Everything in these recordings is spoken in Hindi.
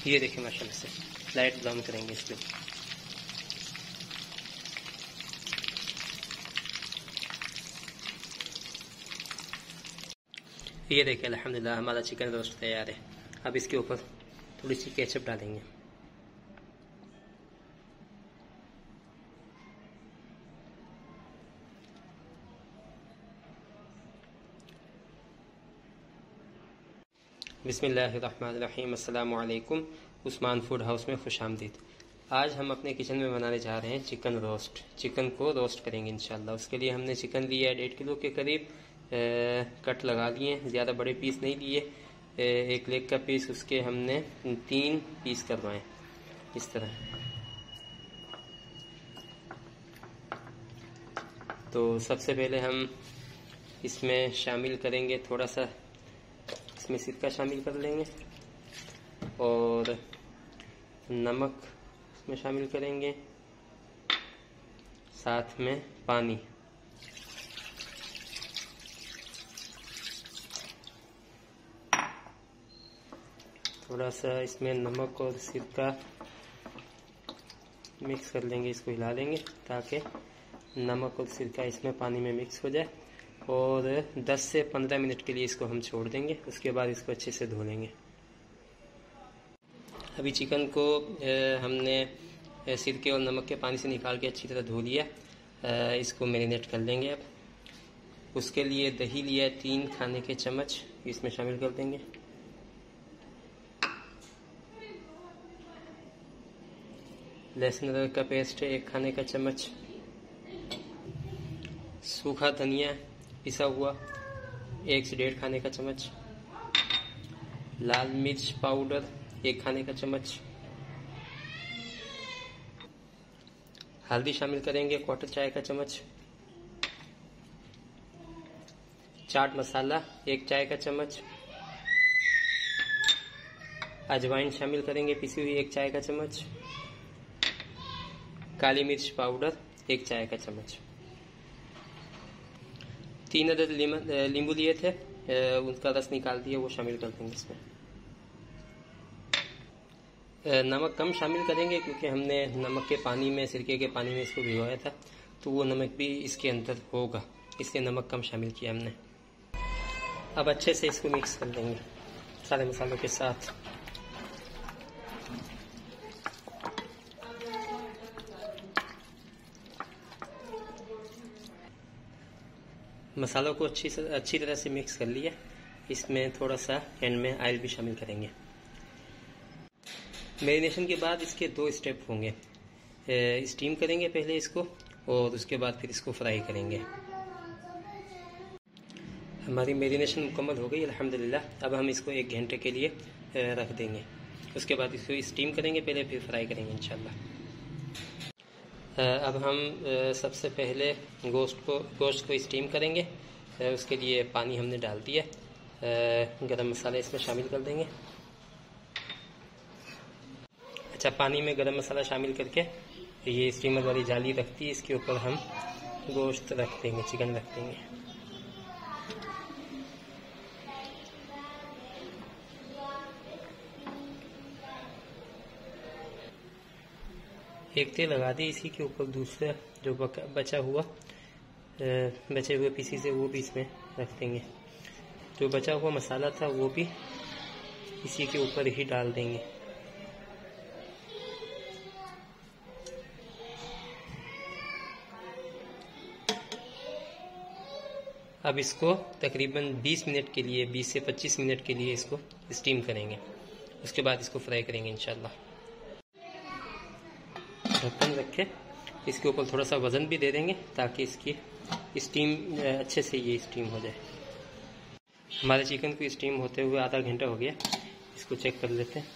ये देखिए माशाल्लाह से लाइट ब्राउन करेंगे इसमें। ये देखिए अल्हम्दुलिल्लाह हमारा चिकन रोस्ट तैयार है। अब इसके ऊपर थोड़ी सी केचप डालेंगे। बिस्मिल्लाहिर्रहमानिर्रहीम। अस्सलामु अलैकुम। उस्मान फूड हाउस में खुशामदीद। आज हम अपने किचन में बनाने जा रहे हैं चिकन रोस्ट। चिकन को रोस्ट करेंगे इंशाल्लाह। उसके लिए हमने चिकन लिया है 1.5 किलो के करीब। कट लगा लिए, ज़्यादा बड़े पीस नहीं लिए। एक लेग का पीस उसके हमने 3 पीस करवाएं इस तरह। तो सबसे पहले हम इसमें शामिल करेंगे थोड़ा सा, इसमें सिरका शामिल कर लेंगे और नमक इसमें शामिल करेंगे, साथ में पानी। थोड़ा सा इसमें नमक और सिरका मिक्स कर लेंगे, इसको हिला लेंगे ताकि नमक और सिरका इसमें पानी में मिक्स हो जाए। और 10 से 15 मिनट के लिए इसको हम छोड़ देंगे। उसके बाद इसको अच्छे से धो लेंगे। अभी चिकन को हमने सिरके और नमक के पानी से निकाल के अच्छी तरह धो लिया। इसको मैरिनेट कर लेंगे। अब उसके लिए दही लिया है 3 खाने के चम्मच, इसमें शामिल कर देंगे। लहसुन अदरक का पेस्ट है 1 खाने का चम्मच। सूखा धनिया पिसा हुआ 1 से 1.5 खाने का चम्मच। लाल मिर्च पाउडर 1 खाने का चम्मच। हल्दी शामिल करेंगे 1/4 चाय का चम्मच। चाट मसाला 1 चाय का चम्मच। अजवाइन शामिल करेंगे पिसी हुई 1 चाय का चम्मच। काली मिर्च पाउडर 1 चाय का चम्मच। 3 अदद नींबू लिए थे, उनका रस निकाल दिया, वो शामिल कर देंगे इसमें। नमक कम शामिल करेंगे क्योंकि हमने नमक के पानी में, सिरके के पानी में इसको भिगोया था, तो वो नमक भी इसके अंदर होगा, इसलिए नमक कम शामिल किया हमने। अब अच्छे से इसको मिक्स कर देंगे सारे मसालों के साथ। मसालों को अच्छी तरह से मिक्स कर लिया। इसमें थोड़ा सा एंड में ऑयल भी शामिल करेंगे। मैरिनेशन के बाद इसके 2 स्टेप होंगे। स्टीम करेंगे पहले इसको और उसके बाद फिर इसको फ्राई करेंगे। हमारी मैरिनेशन मुकम्मल हो गई अल्हम्दुलिल्लाह। अब हम इसको 1 घंटे के लिए रख देंगे। उसके बाद इसको स्टीम करेंगे पहले, फिर फ्राई करेंगे इंशाल्लाह। अब हम सबसे पहले गोश्त को स्टीम करेंगे। उसके लिए पानी हमने डाल दिया। गरम मसाला इसमें शामिल कर देंगे। अच्छा, पानी में गरम मसाला शामिल करके ये स्टीमर वाली जाली रखती है, इसके ऊपर हम गोश्त रख देंगे, चिकन रख देंगे। एक तेल लगा दी, इसी के ऊपर दूसरा जो बचे हुए पीसीस है वो भी इसमें रख देंगे। जो बचा हुआ मसाला था वो भी इसी के ऊपर ही डाल देंगे। अब इसको तकरीबन 20 मिनट के लिए, 20 से 25 मिनट के लिए इसको स्टीम करेंगे। उसके बाद इसको फ्राई करेंगे इंशाल्लाह। ढक्कन रखे, इसके ऊपर थोड़ा सा वजन भी दे देंगे ताकि इसकी स्टीम अच्छे से ये स्टीम हो जाए। हमारे चिकन को स्टीम होते हुए आधा घंटा हो गया। इसको चेक कर लेते हैं।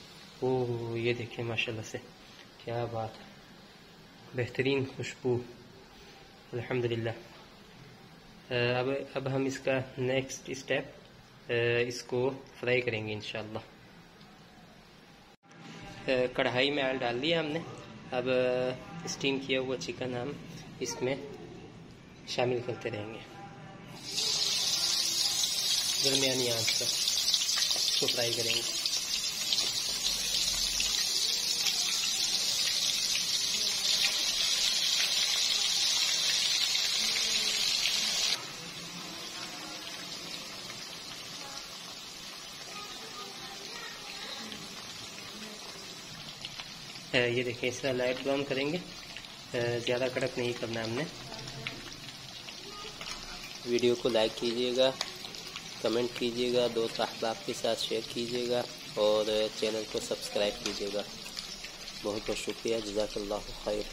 ओह, ये देखिए माशाल्लाह से क्या बात है, बेहतरीन खुशबू अल्हम्दुलिल्लाह। अब हम इसका नेक्स्ट स्टेप इसको फ्राई करेंगे इंशाल्लाह। कढ़ाई में ऑयल डाल दिया हमने। अब स्टीम किया हुआ चिकन हम इसमें शामिल करते रहेंगे दरमियानी आंच पर, इसको फ्राई करेंगे। ये देखिए इस तरह लाइट ब्राउन करेंगे, ज़्यादा कड़क नहीं करना हमने। वीडियो को लाइक कीजिएगा, कमेंट कीजिएगा, दोस्त अहबाब के साथ शेयर कीजिएगा और चैनल को सब्सक्राइब कीजिएगा। बहुत बहुत शुक्रिया, जज़ाकल्लाहु खैर।